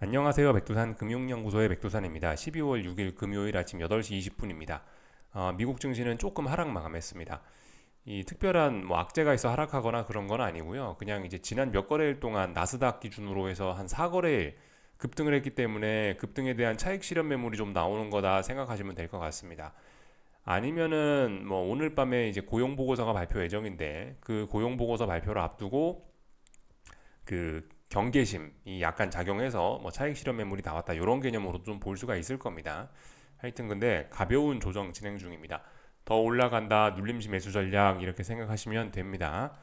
안녕하세요. 백두산 금융연구소의 백두산입니다. 12월 6일 금요일 아침 8시 20분입니다. 미국 증시는 조금 하락 마감했습니다. 이 특별한 악재가 있어 하락하거나 그런 건 아니고요. 그냥 이제 지난 몇 거래일 동안 나스닥 기준으로 해서 한 4거래일 급등을 했기 때문에 급등에 대한 차익 실현 매물이 좀 나오는 거다 생각하시면 될 것 같습니다. 아니면은 뭐 오늘 밤에 이제 고용 보고서가 발표 예정인데 그 고용 보고서 발표를 앞두고 그 경계심이 약간 작용해서 뭐 차익 실현 매물이 나왔다 이런 개념으로 좀 볼 수가 있을 겁니다. 하여튼 근데 가벼운 조정 진행 중입니다. 더 올라간다 눌림시 매수 전략 이렇게 생각하시면 됩니다.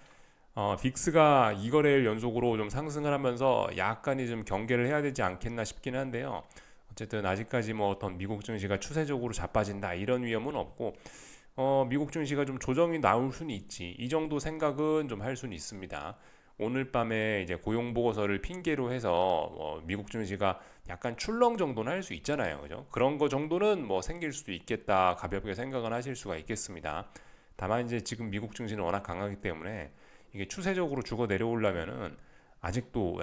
빅스가 2거래일 연속으로 좀 상승을 하면서 약간이 좀 경계를 해야 되지 않겠나 싶긴 한데요. 어쨌든 아직까지 뭐 어떤 미국 증시가 추세적으로 자빠진다 이런 위험은 없고 미국 증시가 좀 조정이 나올 수는 있지 이 정도 생각은 좀 할 수는 있습니다. 오늘 밤에 이제 고용 보고서를 핑계로 해서 미국 증시가 약간 출렁 정도는 할 수 있잖아요, 그죠? 그런 거 정도는 뭐 생길 수도 있겠다 가볍게 생각은 하실 수가 있겠습니다. 다만 이제 지금 미국 증시는 워낙 강하기 때문에 이게 추세적으로 죽어 내려오려면은 아직도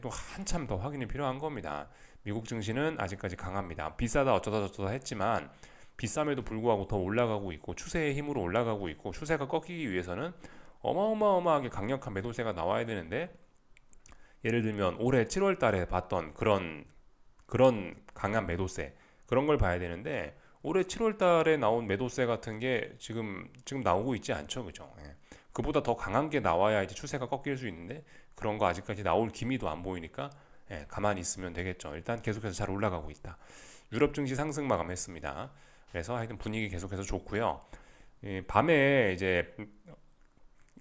한참 더 확인이 필요한 겁니다. 미국 증시는 아직까지 강합니다. 비싸다 어쩌다 저쩌다 했지만 비쌈에도 불구하고 더 올라가고 있고 추세의 힘으로 올라가고 있고 추세가 꺾이기 위해서는 어마어마하게 강력한 매도세가 나와야 되는데 예를 들면 올해 7월 달에 봤던 그런 강한 매도세 그런 걸 봐야 되는데 올해 7월 달에 나온 매도세 같은 게 지금 나오고 있지 않죠. 그죠? 예. 그보다 더 강한 게 나와야 이제 추세가 꺾일 수 있는데 그런 거 아직까지 나올 기미도 안 보이니까 가만히 있으면 되겠죠. 일단 계속해서 잘 올라가고 있다. 유럽 증시 상승 마감했습니다. 그래서 하여튼 분위기 계속해서 좋고요. 밤에 이제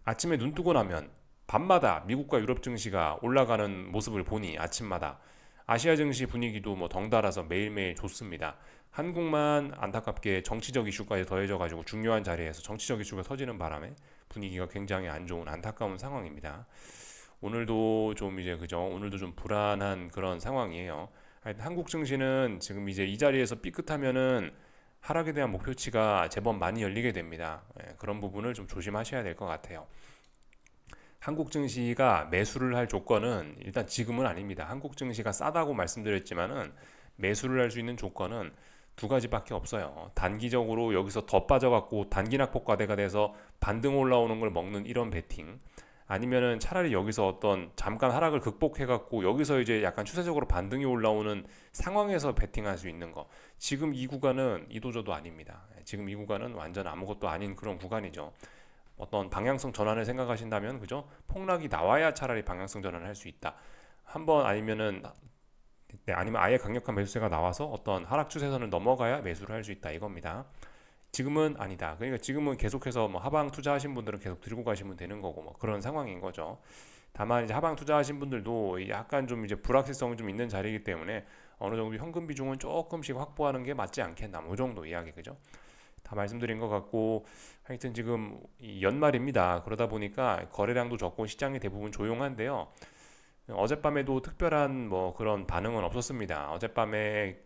아침에 눈 뜨고 나면 밤마다 미국과 유럽 증시가 올라가는 모습을 보니 아침마다 아시아 증시 분위기도 뭐 덩달아서 매일매일 좋습니다. 한국만 안타깝게 정치적 이슈까지 더해져 가지고 중요한 자리에서 정치적 이슈가 터지는 바람에 분위기가 굉장히 안 좋은 안타까운 상황입니다. 오늘도 좀 이제 그죠? 오늘도 좀 불안한 그런 상황이에요. 하여튼 한국 증시는 지금 이제 이 자리에서 삐끗하면은 하락에 대한 목표치가 제법 많이 열리게 됩니다. 그런 부분을 좀 조심하셔야 될 것 같아요. 한국 증시가 매수를 할 조건은 일단 지금은 아닙니다. 한국 증시가 싸다고 말씀드렸지만은 매수를 할 수 있는 조건은 두 가지밖에 없어요. 단기적으로 여기서 더 빠져갖고 단기 낙폭과대가 돼서 반등 올라오는 걸 먹는 이런 베팅. 아니면은 차라리 여기서 어떤 잠깐 하락을 극복해갖고 여기서 이제 약간 추세적으로 반등이 올라오는 상황에서 베팅할 수 있는 거. 지금 이 구간은 이도저도 아닙니다. 지금 이 구간은 완전 아무것도 아닌 그런 구간이죠. 어떤 방향성 전환을 생각하신다면 그죠? 폭락이 나와야 차라리 방향성 전환을 할 수 있다. 한번 아니면 아예 강력한 매수세가 나와서 어떤 하락 추세선을 넘어가야 매수를 할 수 있다 이겁니다. 지금은 아니다. 그러니까 지금은 계속해서 뭐 하방 투자하신 분들은 계속 들고 가시면 되는 거고 뭐 그런 상황인 거죠. 다만 이제 하방 투자하신 분들도 약간 좀 이제 불확실성이 좀 있는 자리이기 때문에 어느 정도 현금 비중은 조금씩 확보하는 게 맞지 않겠나 뭐 이 정도 이야기 그죠? 다 말씀드린 것 같고 하여튼 지금 이 연말입니다. 그러다 보니까 거래량도 적고 시장이 대부분 조용한데요. 어젯밤에도 특별한 뭐 그런 반응은 없었습니다. 어젯밤에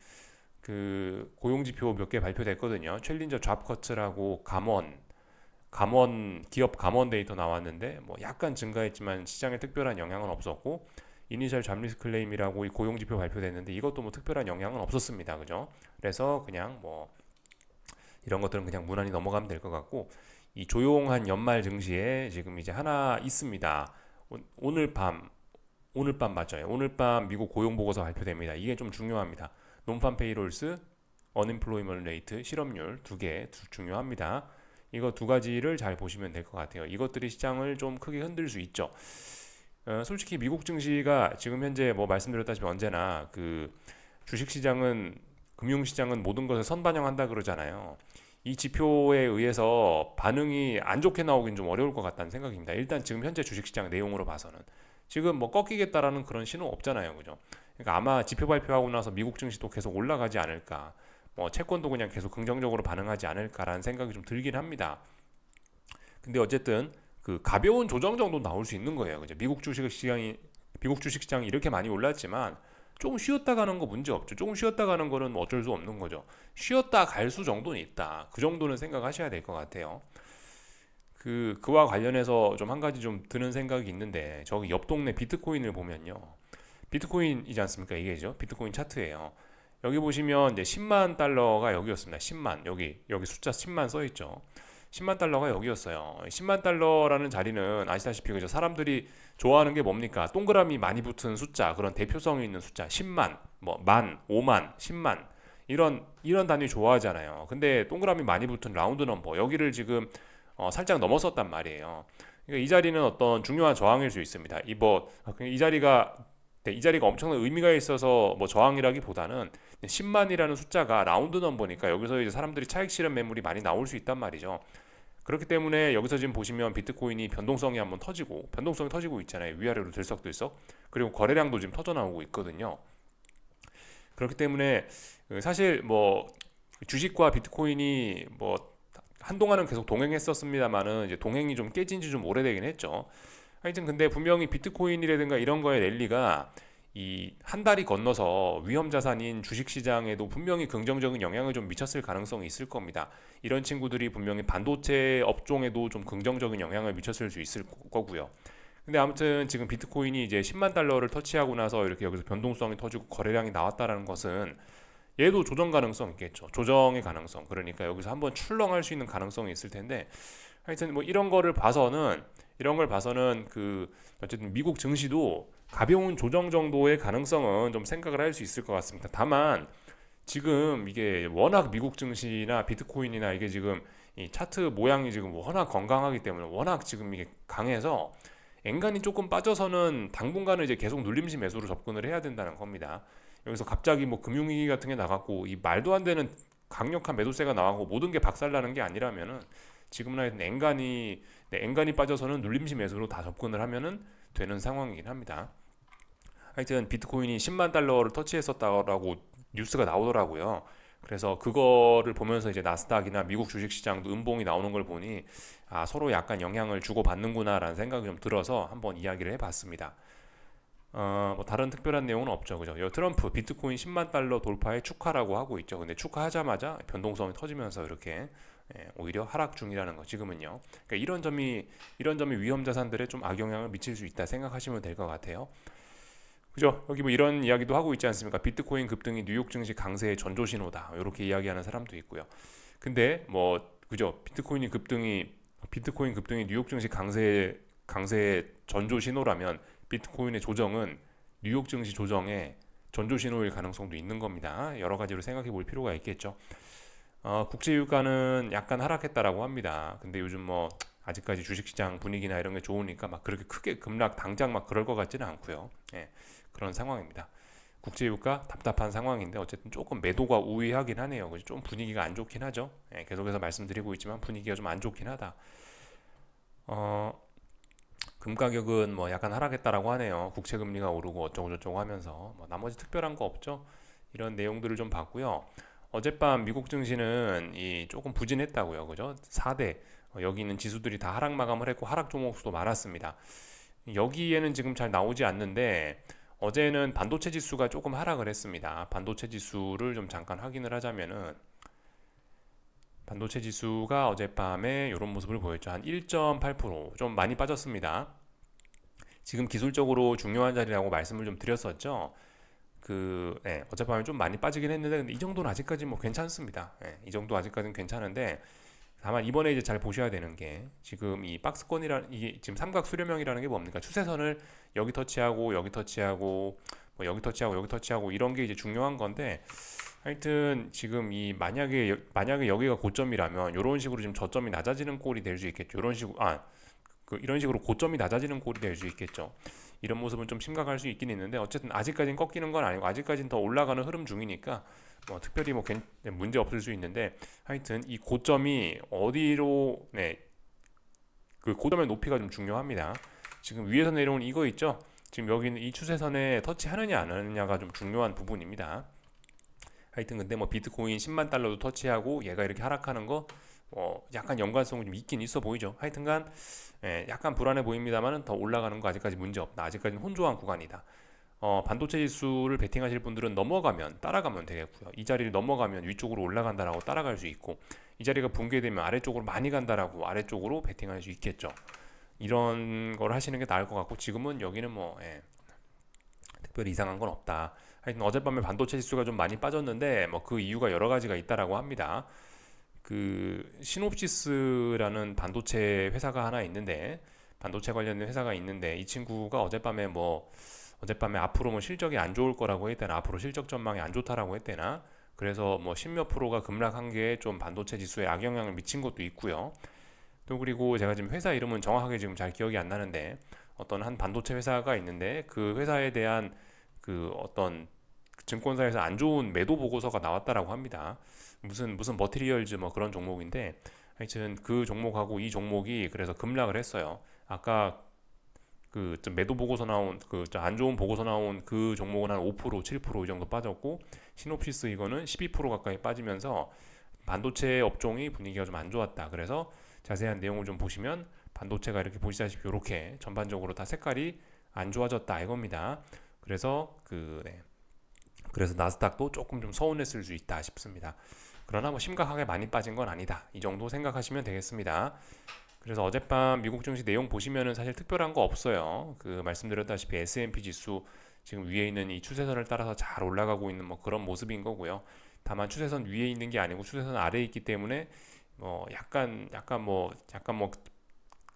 그 고용지표 몇 개 발표됐거든요. 챌린저 잡커츠라고 기업 감원 데이터 나왔는데 뭐 약간 증가했지만 시장에 특별한 영향은 없었고 이니셜 잡리스 클레임이라고 이 고용지표 발표됐는데 이것도 뭐 특별한 영향은 없었습니다. 그죠? 그래서 그냥 뭐 이런 것들은 그냥 무난히 넘어가면 될 것 같고 이 조용한 연말 증시에 지금 이제 하나 있습니다. 오늘 밤 오늘 밤 맞죠? 오늘 밤 미국 고용 보고서 발표됩니다. 이게 좀 중요합니다. 논판 페이롤스, 언임플로이먼트 레이트, 실업률 두 개 중요합니다. 이거 두 가지를 잘 보시면 될 것 같아요. 이것들이 시장을 좀 크게 흔들 수 있죠. 솔직히 미국 증시가 지금 현재 뭐 말씀드렸다시피 언제나 그 주식시장은 금융시장은 모든 것을 선반영한다 그러잖아요. 이 지표에 의해서 반응이 안 좋게 나오긴 좀 어려울 것 같다는 생각입니다. 일단 지금 현재 주식시장 내용으로 봐서는 지금 뭐 꺾이겠다라는 그런 신호 없잖아요, 그죠? 그러니까 아마 지표 발표하고 나서 미국 증시도 계속 올라가지 않을까, 뭐 채권도 그냥 계속 긍정적으로 반응하지 않을까라는 생각이 좀 들긴 합니다. 근데 어쨌든 그 가벼운 조정 정도 나올 수 있는 거예요, 그죠? 미국 주식시장이 이렇게 많이 올랐지만 조금 쉬었다 가는 거 문제 없죠. 조금 쉬었다 가는 거는 뭐 어쩔 수 없는 거죠. 쉬었다 갈 수 정도는 있다. 그 정도는 생각하셔야 될 것 같아요. 그와 관련해서 좀 한 가지 좀 드는 생각이 있는데 저기 옆 동네 비트코인을 보면요. 비트코인이지 않습니까? 이게죠. 비트코인 차트예요. 여기 보시면 이제 10만 달러가 여기였습니다. 10만 여기 숫자 10만 써 있죠. 10만 달러가 여기였어요. 10만 달러라는 자리는 아시다시피 그죠? 사람들이 좋아하는 게 뭡니까? 동그라미 많이 붙은 숫자, 그런 대표성이 있는 숫자, 10만, 뭐 만, 5만, 10만 이런 단위 좋아하잖아요. 근데 동그라미 많이 붙은 라운드 넘버 여기를 지금 살짝 넘어섰단 말이에요. 그러니까 이 자리는 어떤 중요한 저항일 수 있습니다. 이 자리가 네, 이 자리가 엄청난 의미가 있어서 뭐 저항이라기보다는 10만이라는 숫자가 라운드 넘버니까 여기서 이제 사람들이 차익 실현 매물이 많이 나올 수 있단 말이죠. 그렇기 때문에 여기서 지금 보시면 비트코인이 변동성이 터지고 있잖아요. 위아래로 들썩들썩. 그리고 거래량도 지금 터져 나오고 있거든요. 그렇기 때문에 사실 뭐 주식과 비트코인이 뭐 한동안은 계속 동행했었습니다만은 이제 동행이 좀 깨진 지 좀 오래되긴 했죠. 하여튼 근데 분명히 비트코인이라든가 이런 거의 랠리가 이 한 달이 건너서 위험 자산인 주식 시장에도 분명히 긍정적인 영향을 좀 미쳤을 가능성이 있을 겁니다. 이런 친구들이 분명히 반도체 업종에도 좀 긍정적인 영향을 미쳤을 수 있을 거고요. 근데 아무튼 지금 비트코인이 이제 10만 달러를 터치하고 나서 이렇게 여기서 변동성이 터지고 거래량이 나왔다라는 것은 얘도 조정 가능성 있겠죠. 조정의 가능성. 그러니까 여기서 한번 출렁할 수 있는 가능성이 있을 텐데 하여튼 뭐 이런 걸 봐서는 그 어쨌든 미국 증시도 가벼운 조정 정도의 가능성은 좀 생각을 할 수 있을 것 같습니다. 다만 지금 이게 워낙 미국 증시나 비트코인이나 이게 지금 이 차트 모양이 지금 워낙 건강하기 때문에 워낙 지금 이게 강해서 엔간히 조금 빠져서는 당분간은 이제 계속 눌림시 매수로 접근을 해야 된다는 겁니다. 여기서 갑자기 뭐 금융위기 같은 게 나갔고 이 말도 안 되는 강력한 매도세가 나가고 모든 게 박살나는 게 아니라면은 지금은 하여튼 엔간히 빠져서는 눌림시 매수로 다 접근을 하면은 되는 상황이긴 합니다. 하여튼 비트코인이 10만 달러를 터치했었다라고 뉴스가 나오더라고요. 그래서 그거를 보면서 이제 나스닥이나 미국 주식시장도 음봉이 나오는 걸 보니 서로 약간 영향을 주고받는구나라는 생각이 좀 들어서 한번 이야기를 해봤습니다. 뭐 다른 특별한 내용은 없죠, 그죠? 트럼프 비트코인 10만 달러 돌파에 축하라고 하고 있죠. 근데 축하하자마자 변동성이 터지면서 이렇게 오히려 하락 중이라는 거 지금은요. 그러니까 이런 점이 위험 자산들에 좀 악영향을 미칠 수 있다 생각하시면 될 것 같아요. 그죠? 여기 뭐 이런 이야기도 하고 있지 않습니까? 비트코인 급등이 뉴욕 증시 강세의 전조 신호다. 이렇게 이야기하는 사람도 있고요. 근데 뭐 그죠? 비트코인 급등이 뉴욕 증시 강세의 전조 신호라면 비트코인의 조정은 뉴욕 증시 조정의 전조 신호일 가능성도 있는 겁니다. 여러 가지로 생각해 볼 필요가 있겠죠. 국제 유가는 약간 하락했다라고 합니다. 근데 요즘 뭐 아직까지 주식시장 분위기나 이런 게 좋으니까 막 그렇게 크게 급락 당장 막 그럴 것 같지는 않고요. 그런 상황입니다. 국제 유가 답답한 상황인데 어쨌든 조금 매도가 우위하긴 하네요. 좀 분위기가 안 좋긴 하죠. 계속해서 말씀드리고 있지만 분위기가 좀 안 좋긴 하다. 금 가격은 뭐 약간 하락했다라고 하네요. 국채 금리가 오르고 어쩌고 저쩌고 하면서 뭐 나머지 특별한 거 없죠. 이런 내용들을 좀 봤고요. 어젯밤 미국 증시는 조금 부진했다고요. 그죠? 4대 여기 있는 지수들이 다 하락 마감을 했고 하락 종목 수도 많았습니다. 여기에는 지금 잘 나오지 않는데 어제는 반도체 지수가 조금 하락을 했습니다. 반도체 지수를 좀 잠깐 확인을 하자면은 반도체 지수가 어젯밤에 이런 모습을 보였죠. 한 1.8%좀 많이 빠졌습니다. 지금 기술적으로 중요한 자리라고 말씀을 좀 드렸었죠. 어젯밤에 좀 많이 빠지긴 했는데 근데 이 정도는 아직까지 뭐 괜찮습니다. 이 정도 아직까지는 괜찮은데 다만 이번에 이제 잘 보셔야 되는 게 지금 이 이게 지금 삼각 수렴형이라는 게 뭡니까? 추세선을 여기 터치하고 여기 터치하고 뭐 여기 터치하고 여기 터치하고 이런 게 이제 중요한 건데 하여튼 지금 만약에 여기가 고점이라면 이런 식으로 지금 저점이 낮아지는 꼴이 될 수 있겠죠. 이런 식으로 고점이 낮아지는 꼴이 될 수 있겠죠. 이런 모습은 좀 심각할 수 있긴 있는데 어쨌든 아직까지는 꺾이는 건 아니고 아직까지는 더 올라가는 흐름 중이니까 뭐 특별히 뭐 문제 없을 수 있는데 하여튼 이 고점이 어디로 그 고점의 높이가 좀 중요합니다. 지금 위에서 내려온 이거 있죠? 지금 여기는 이 추세선에 터치하느냐 안 하느냐가 좀 중요한 부분입니다. 하여튼 근데 뭐 비트코인 10만 달러도 터치하고 얘가 이렇게 하락하는 거 약간 연관성이 좀 있긴 있어 보이죠. 하여튼간 약간 불안해 보입니다만은 더 올라가는 거 아직까지 문제 없다. 아직까지는 혼조한 구간이다. 반도체 지수를 베팅하실 분들은 따라가면 되겠고요. 이 자리를 넘어가면 위쪽으로 올라간다라고 따라갈 수 있고 이 자리가 붕괴되면 아래쪽으로 많이 간다라고 아래쪽으로 베팅할 수 있겠죠. 이런 걸 하시는 게 나을 것 같고 지금은 여기는 특별히 이상한 건 없다. 하여튼 어젯밤에 반도체 지수가 좀 많이 빠졌는데 뭐 그 이유가 여러 가지가 있다라고 합니다. 그 시놉시스라는 반도체 회사가 하나 있는데, 반도체 관련된 회사가 있는데, 이 친구가 어젯밤에 앞으로 뭐 실적이 안 좋을 거라고 했대나, 앞으로 실적 전망이 안 좋다라고 했대나, 그래서 뭐 십몇 프로가 급락한 게 좀 반도체 지수에 악영향을 미친 것도 있고요. 또 그리고 제가 지금 회사 이름은 정확하게 지금 잘 기억이 안 나는데, 어떤 한 반도체 회사가 있는데 그 회사에 대한 그 어떤 증권사에서 안 좋은 매도 보고서가 나왔다라고 합니다. 무슨 머티리얼즈 뭐 그런 종목인데, 하여튼 그 종목하고 이 종목이 그래서 급락을 했어요. 아까 그 좀 매도 보고서 나온 그 안 좋은 보고서 나온 그 종목은 한 5%, 7%이 정도 빠졌고, 시놉시스 이거는 12% 가까이 빠지면서 반도체 업종이 분위기가 좀 안 좋았다. 그래서 자세한 내용을 좀 보시면 반도체가 이렇게 보시다시피 이렇게 전반적으로 다 색깔이 안 좋아졌다 이겁니다. 그래서 그래서 나스닥도 조금 좀 서운했을 수 있다 싶습니다. 그러나 뭐 심각하게 많이 빠진 건 아니다. 이 정도 생각하시면 되겠습니다. 그래서 어젯밤 미국 증시 내용 보시면은 사실 특별한 거 없어요. 그 말씀드렸다시피 S&P 지수 지금 위에 있는 이 추세선을 따라서 잘 올라가고 있는 뭐 그런 모습인 거고요. 다만 추세선 위에 있는 게 아니고 추세선 아래에 있기 때문에 뭐 약간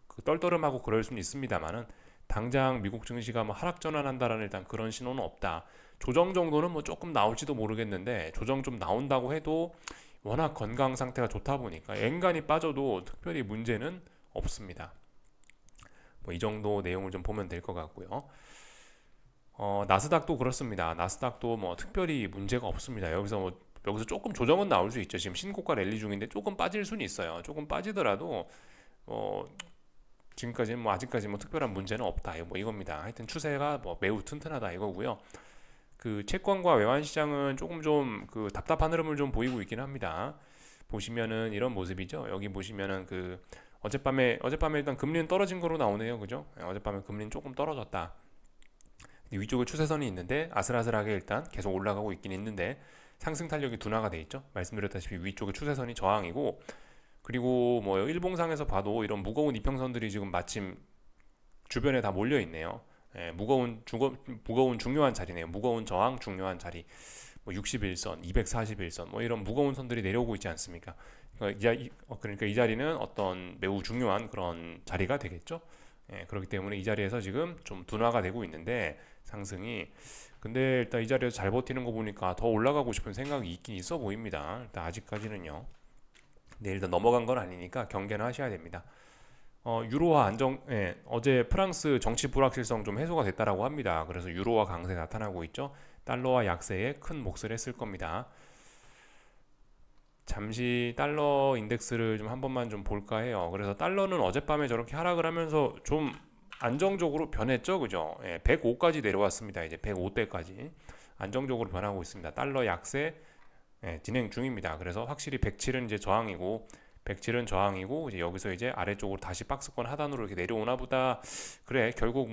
그 떨떠름하고 그럴 수는 있습니다만은, 당장 미국 증시가 뭐 하락 전환한다라는 일단 그런 신호는 없다. 조정 정도는 뭐 조금 나올지도 모르겠는데, 조정 좀 나온다고 해도 워낙 건강 상태가 좋다 보니까 엔간히 빠져도 특별히 문제는 없습니다. 뭐 이 정도 내용을 좀 보면 될 것 같고요. 나스닥도 그렇습니다. 나스닥도 뭐 특별히 문제가 없습니다. 여기서 조금 조정은 나올 수 있죠. 지금 신고가 랠리 중인데 조금 빠질 수는 있어요. 조금 빠지더라도 뭐 지금까지는 뭐 아직까지 뭐 특별한 문제는 없다. 뭐 이겁니다. 하여튼 추세가 뭐 매우 튼튼하다 이거고요. 그 채권과 외환 시장은 조금 좀 그 답답한 흐름을 좀 보이고 있긴 합니다. 보시면은 이런 모습이죠. 여기 보시면은 그 어젯밤에 일단 금리는 떨어진 거로 나오네요. 그죠? 어젯밤에 금리는 조금 떨어졌다. 위쪽에 추세선이 있는데 아슬아슬하게 일단 계속 올라가고 있긴 있는데, 상승 탄력이 둔화가 돼 있죠. 말씀드렸다시피 위쪽에 추세선이 저항이고, 그리고 뭐 일봉상에서 봐도 이런 무거운 이평선들이 지금 마침 주변에 다 몰려 있네요. 무거운 중요한 자리네요. 무거운 저항 중요한 자리. 뭐 61선, 241선 뭐 이런 무거운 선들이 내려오고 있지 않습니까? 그러니까 이 자리는 어떤 매우 중요한 그런 자리가 되겠죠. 그렇기 때문에 이 자리에서 지금 좀 둔화가 되고 있는데, 상승이, 근데 일단 이 자리에서 잘 버티는 거 보니까 더 올라가고 싶은 생각이 있긴 있어 보입니다. 일단 아직까지는요. 네, 일단 넘어간 건 아니니까 경계는 하셔야 됩니다. 유로화 어제 프랑스 정치 불확실성 좀 해소가 됐다라고 합니다. 그래서 유로화 강세 나타나고 있죠. 달러화 약세에 큰 몫을 했을 겁니다. 잠시 달러 인덱스를 좀 한 번만 좀 볼까 해요. 그래서 달러는 어젯밤에 저렇게 하락을 하면서 좀 안정적으로 변했죠, 그죠? 105까지 내려왔습니다. 이제 105대까지 안정적으로 변하고 있습니다. 달러 약세 진행 중입니다. 그래서 확실히 107은 이제 저항이고, 이제 여기서 이제 아래쪽으로 다시 박스권 하단으로 이렇게 내려오나 보다. 그래, 결국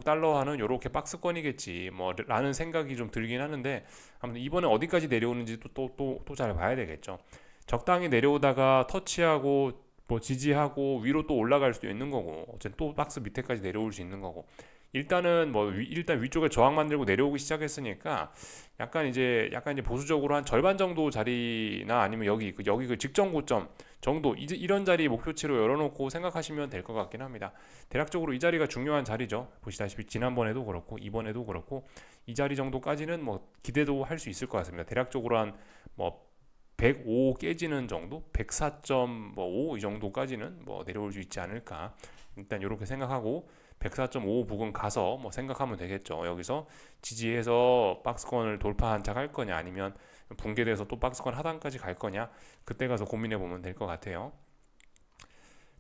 달러화는 요렇게 박스권이겠지 뭐 라는 생각이 좀 들긴 하는데, 아무튼 이번에 어디까지 내려오는지 또 잘 봐야 되겠죠. 적당히 내려오다가 터치하고 뭐 지지하고 위로 또 올라갈 수도 있는 거고, 어쨌든 또 박스 밑에까지 내려올 수 있는 거고, 일단은 일단 위쪽에 저항 만들고 내려오기 시작했으니까 약간 이제 보수적으로 한 절반 정도 자리나 아니면 여기 그 직전 고점 정도, 이제 이런 자리 목표치로 열어놓고 생각하시면 될 것 같긴 합니다. 대략적으로 이 자리가 중요한 자리죠. 보시다시피 지난번에도 그렇고 이번에도 그렇고 이 자리 정도까지는 뭐 기대도 할 수 있을 것 같습니다. 대략적으로 한 뭐 105 깨지는 정도, 104.5 이 정도까지는 뭐 내려올 수 있지 않을까. 일단 이렇게 생각하고 104.5 부근 가서 뭐 생각하면 되겠죠. 여기서 지지해서 박스권을 돌파한 척 할 거냐, 아니면 붕괴돼서 또 박스권 하단까지 갈 거냐, 그때 가서 고민해 보면 될 것 같아요.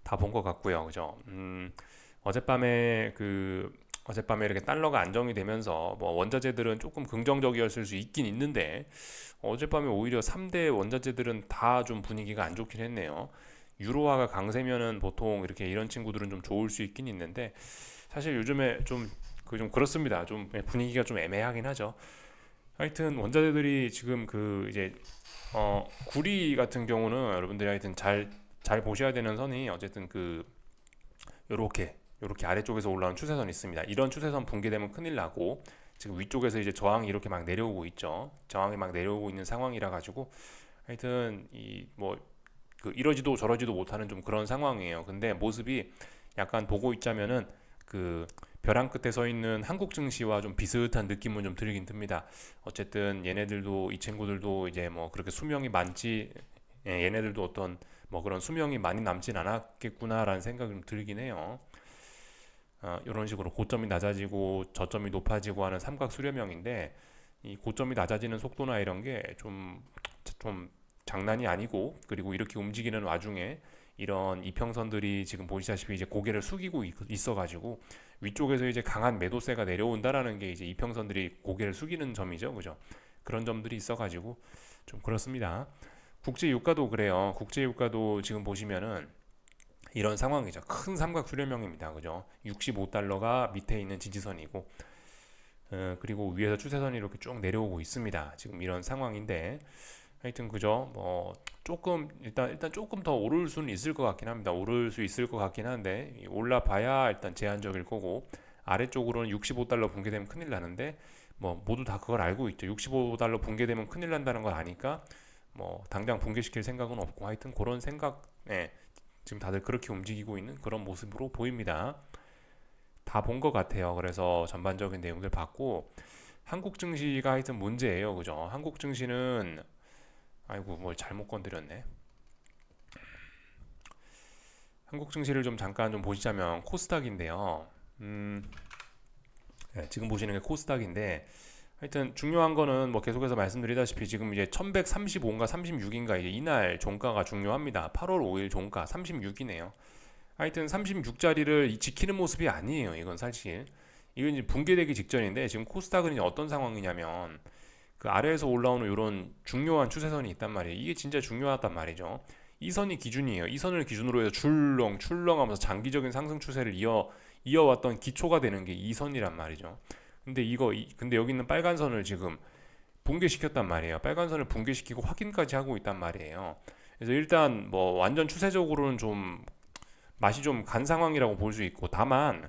다 본 것 같고요, 그죠? 어젯밤에 이렇게 달러가 안정이 되면서 뭐 원자재들은 조금 긍정적이었을 수 있긴 있는데, 어젯밤에 오히려 3대 원자재들은 다 좀 분위기가 안 좋긴 했네요. 유로화가 강세면은 보통 이런 친구들은 좀 좋을 수 있긴 있는데, 사실 요즘에 좀 그렇습니다. 좀 분위기가 좀 애매하긴 하죠. 하여튼 원자재들이 지금 구리 같은 경우는 여러분들이 하여튼 잘 보셔야 되는 선이, 어쨌든 요렇게 이렇게 아래쪽에서 올라오는 추세선이 있습니다. 이런 추세선 붕괴되면 큰일 나고, 지금 위쪽에서 이제 저항이 이렇게 막 내려오고 있죠. 저항이 막 내려오고 있는 상황이라 가지고 하여튼 이 뭐 그 이러지도 저러지도 못하는 좀 그런 상황이에요. 근데 모습이 약간 보고 있자면은 그 벼랑 끝에 서 있는 한국 증시와 좀 비슷한 느낌은 좀 들긴 듭니다. 어쨌든 얘네들도 이 친구들도 이제 뭐 그렇게 수명이 많지, 얘네들도 어떤 뭐 그런 수명이 많이 남진 않았겠구나라는 생각이 좀 들긴 해요. 이런 식으로 고점이 낮아지고 저점이 높아지고 하는 삼각 수렴형인데, 이 고점이 낮아지는 속도나 이런 게 좀 장난이 아니고, 그리고 이렇게 움직이는 와중에 이런 이평선들이 지금 보시다시피 이제 고개를 숙이고 있어가지고 위쪽에서 이제 강한 매도세가 내려온다라는 게 이제 이평선들이 고개를 숙이는 점이죠, 그죠? 그런 점들이 있어가지고 좀 그렇습니다. 국제 유가도 그래요. 국제 유가도 지금 보시면은 이런 상황이죠. 큰 삼각 수렴형입니다, 그죠? 65달러가 밑에 있는 지지선이고, 그리고 위에서 추세선이 이렇게 쭉 내려오고 있습니다. 지금 이런 상황인데, 하여튼 그죠? 뭐 조금 일단 조금 더 오를 수는 있을 것 같긴 합니다. 오를 수 있을 것 같긴 한데, 올라봐야 일단 제한적일 거고, 아래쪽으로는 65달러 붕괴되면 큰일 나는데, 뭐 모두 다 그걸 알고 있죠. 65달러 붕괴되면 큰일 난다는 걸 아니까 뭐 당장 붕괴시킬 생각은 없고, 하여튼 그런 생각에 지금 다들 그렇게 움직이고 있는 그런 모습으로 보입니다. 다 본 것 같아요. 그래서 전반적인 내용들 봤고, 한국 증시가 하여튼 문제예요, 그죠? 한국 증시는, 아이고 뭘 잘못 건드렸네. 한국 증시를 좀 잠깐 좀 보시자면 코스닥인데요. 네, 지금 보시는 게 코스닥인데, 하여튼 중요한 거는 뭐 계속해서 말씀드리다시피 지금 이제 1135인가 36인가 이제 이날 종가가 중요합니다. 8월 5일 종가 36이네요. 하여튼 36자리를 지키는 모습이 아니에요. 이건 사실. 이건 이제 붕괴되기 직전인데, 지금 코스닥은 이제 어떤 상황이냐면 그 아래에서 올라오는 이런 중요한 추세선이 있단 말이에요. 이게 진짜 중요하단 말이죠. 이 선이 기준이에요. 이 선을 기준으로 해서 출렁출렁하면서 장기적인 상승 추세를 이어왔던 기초가 되는 게 이 선이란 말이죠. 근데 여기 있는 빨간 선을 지금 붕괴시켰단 말이에요. 빨간 선을 붕괴시키고 확인까지 하고 있단 말이에요. 그래서 일단 뭐 완전 추세적으로는 좀 맛이 좀 간 상황이라고 볼 수 있고, 다만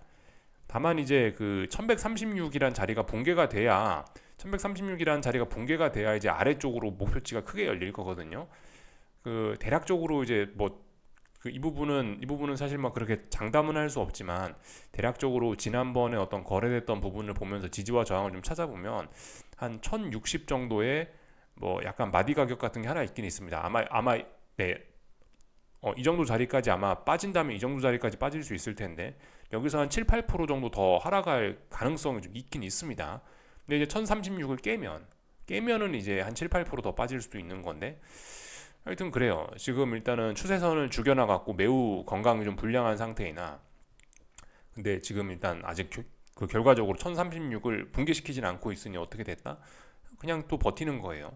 이제 그 1136이란 자리가 붕괴가 돼야 1136이라는 자리가 붕괴가 돼야 이제 아래쪽으로 목표치가 크게 열릴 거거든요. 그 대략적으로 이제 뭐 그 이 부분은 사실 막 그렇게 장담은 할 수 없지만, 대략적으로 지난번에 어떤 거래됐던 부분을 보면서 지지와 저항을 좀 찾아보면 한 1060 정도의 뭐 약간 마디 가격 같은 게 하나 있긴 있습니다. 아마 네. 이 정도 자리까지 아마 빠진다면 이 정도 자리까지 빠질 수 있을 텐데, 여기서 한 7, 8% 정도 더 하락할 가능성이 좀 있긴 있습니다. 근데 이제 1036을 깨면은 이제 한 7, 8%더 빠질 수도 있는 건데, 하여튼 그래요. 지금 일단은 추세선을 죽여나갔고 매우 건강이 좀 불량한 상태이나, 근데 지금 일단 아직 그 결과적으로 1036을 붕괴시키진 않고 있으니 어떻게 됐다? 그냥 또 버티는 거예요.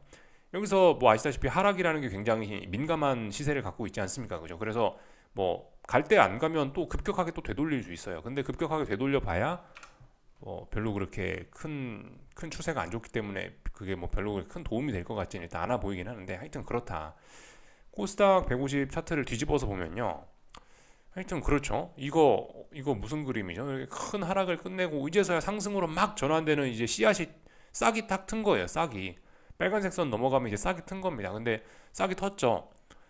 여기서 뭐 아시다시피 하락이라는 게 굉장히 민감한 시세를 갖고 있지 않습니까? 그죠? 그래서 뭐 갈 때 안 가면 또 급격하게 또 되돌릴 수 있어요. 근데 급격하게 되돌려 봐야 별로 그렇게 큰 추세가 안 좋기 때문에 그게 뭐 별로 그렇게 큰 도움이 될 것 같지는 일단 않아 보이긴 하는데, 하여튼 그렇다. 코스닥 150 차트를 뒤집어서 보면요, 하여튼 그렇죠. 이거 무슨 그림이죠? 이렇게 큰 하락을 끝내고 이제서야 상승으로 막 전환되는 이제 씨앗이, 싹이 딱 튼 거예요. 싹이 빨간색 선 넘어가면 이제 싹이 튼 겁니다. 근데 싹이 텄죠.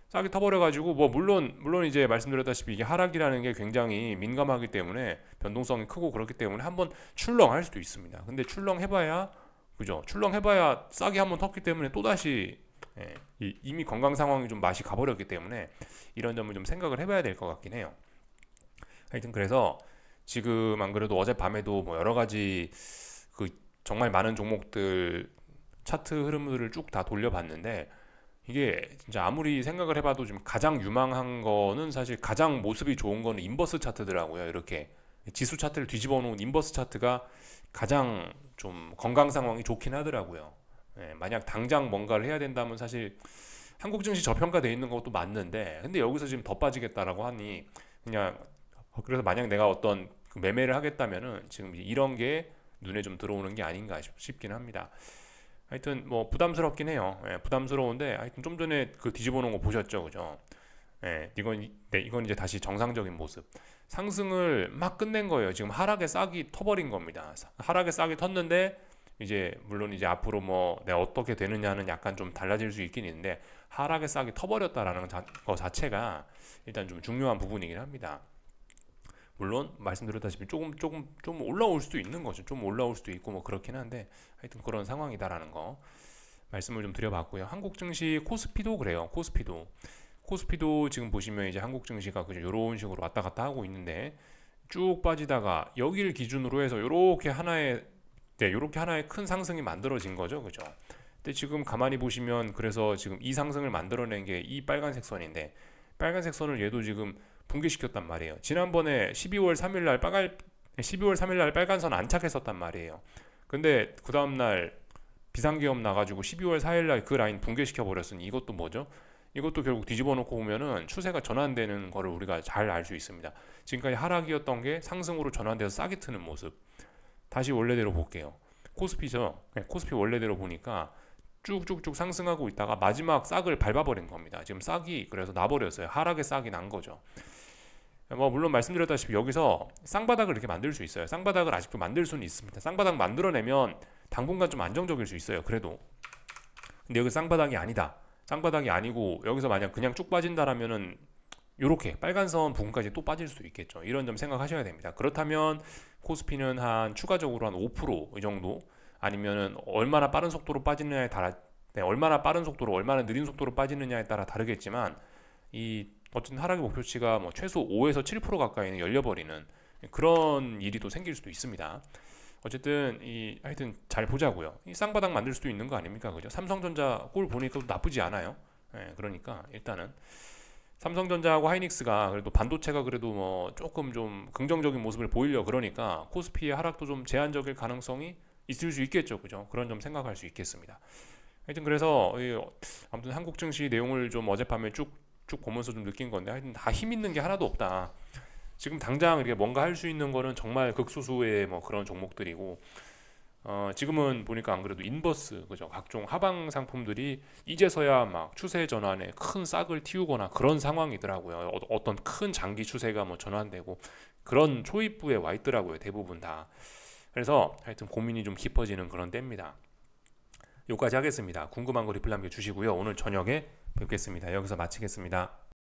싹이 터버려가지고 뭐 물론 이제 말씀드렸다시피 이게 하락이라는 게 굉장히 민감하기 때문에 변동성이 크고 그렇기 때문에 한번 출렁할 수도 있습니다. 근데 출렁해봐야, 그죠? 출렁해봐야 싹이 한번 텄기 때문에 또 다시, 이미 건강 상황이 좀 맛이 가버렸기 때문에 이런 점을 좀 생각을 해봐야 될 것 같긴 해요. 하여튼 그래서 지금 안 그래도 어젯밤에도 뭐 여러 가지 그 정말 많은 종목들 차트 흐름들을 쭉 다 돌려봤는데, 이게 진짜 아무리 생각을 해봐도 지금 가장 유망한 거는, 사실 가장 모습이 좋은 거는 인버스 차트더라고요. 이렇게 지수 차트를 뒤집어 놓은 인버스 차트가 가장 좀 건강 상황이 좋긴 하더라고요. 만약 당장 뭔가를 해야 된다면 사실 한국 증시 저평가돼 있는 것도 맞는데, 근데 여기서 지금 더 빠지겠다라고 하니 그냥, 그래서 만약 내가 어떤 그 매매를 하겠다면은 지금 이런 게 눈에 좀 들어오는 게 아닌가 싶긴 합니다. 하여튼 뭐 부담스럽긴 해요. 부담스러운데, 하여튼 좀 전에 그 뒤집어 놓은 거 보셨죠, 그죠? 예, 이건 이제 다시 정상적인 모습. 상승을 막 끝낸 거예요. 지금 하락의 싹이 터버린 겁니다. 하락의 싹이 텄는데 이제 물론 이제 앞으로 뭐 내가 어떻게 되느냐는 약간 좀 달라질 수 있긴 있는데 하락의 싹이 터버렸다라는 거 자체가 일단 좀 중요한 부분이긴 합니다. 물론 말씀드렸다시피 좀 올라올 수도 있는 거죠. 좀 올라올 수도 있고 뭐 그렇긴 한데 하여튼 그런 상황이다라는 거 말씀을 좀 드려봤고요. 한국 증시 코스피도 그래요. 코스피도 지금 보시면 이제 한국 증시가 그죠 이런 식으로 왔다 갔다 하고 있는데 쭉 빠지다가 여기를 기준으로 해서 요렇게 하나의 큰 상승이 만들어진 거죠. 그죠? 근데 지금 가만히 보시면 그래서 지금 이 상승을 만들어낸 게 이 빨간색 선인데 빨간색 선을 얘도 지금 붕괴시켰단 말이에요. 지난번에 12월 3일 날 빨간 선 안착했었단 말이에요. 근데 그 다음 날 비상계엄 나가지고 12월 4일 날 그 라인 붕괴시켜 버렸으니 이것도 뭐죠? 이것도 결국 뒤집어 놓고 보면은 추세가 전환되는 거를 우리가 잘 알 수 있습니다. 지금까지 하락이었던 게 상승으로 전환돼서 싹이 트는 모습. 다시 원래대로 볼게요. 코스피죠. 코스피 원래대로 보니까 쭉쭉쭉 상승하고 있다가 마지막 싹을 밟아버린 겁니다. 지금 싹이 그래서 나버렸어요. 하락의 싹이 난 거죠. 뭐 물론 말씀드렸다시피 여기서 쌍바닥을 이렇게 만들 수 있어요. 쌍바닥을 아직도 만들 수는 있습니다. 쌍바닥 만들어내면 당분간 좀 안정적일 수 있어요. 그래도 근데 여기 쌍바닥이 아니다. 쌍바닥이 아니고 여기서 만약 그냥 쭉 빠진다라면은 요렇게 빨간 선 부분까지 또 빠질 수 있겠죠. 이런 점 생각하셔야 됩니다. 그렇다면 코스피는 한 추가적으로 한 5%이 정도 아니면은 얼마나 빠른 속도로 빠지느냐에 따라 얼마나 빠른 속도로 얼마나 느린 속도로 빠지느냐에 따라 다르겠지만 이 어쨌든 하락의 목표치가 뭐 최소 5에서 7% 가까이는 열려버리는 그런 일이 또 생길 수도 있습니다. 어쨌든 하여튼 잘 보자고요. 이 쌍바닥 만들 수도 있는 거 아닙니까, 그죠? 삼성전자 꼴 보니까 나쁘지 않아요. 그러니까 일단은 삼성전자하고 하이닉스가 그래도 반도체가 그래도 뭐 조금 좀 긍정적인 모습을 보이려 그러니까 코스피의 하락도 좀 제한적일 가능성이 있을 수 있겠죠, 그죠? 그런 점 생각할 수 있겠습니다. 하여튼 그래서 아무튼 한국 증시 내용을 좀 어젯밤에 쭉 보면서 좀 느낀 건데 하여튼 다 힘 있는 게 하나도 없다. 지금 당장 이렇게 뭔가 할 수 있는 거는 정말 극소수의 뭐 그런 종목들이고 지금은 보니까 안 그래도 인버스 그죠 각종 하방 상품들이 이제서야 막 추세 전환에 큰 싹을 틔우거나 그런 상황이더라고요. 어떤 큰 장기 추세가 뭐 전환되고 그런 초입부에 와 있더라고요. 대부분 다. 그래서 하여튼 고민이 좀 깊어지는 그런 때입니다. 여기까지 하겠습니다. 궁금한 거 리플 남겨주시고요. 오늘 저녁에 뵙겠습니다. 여기서 마치겠습니다.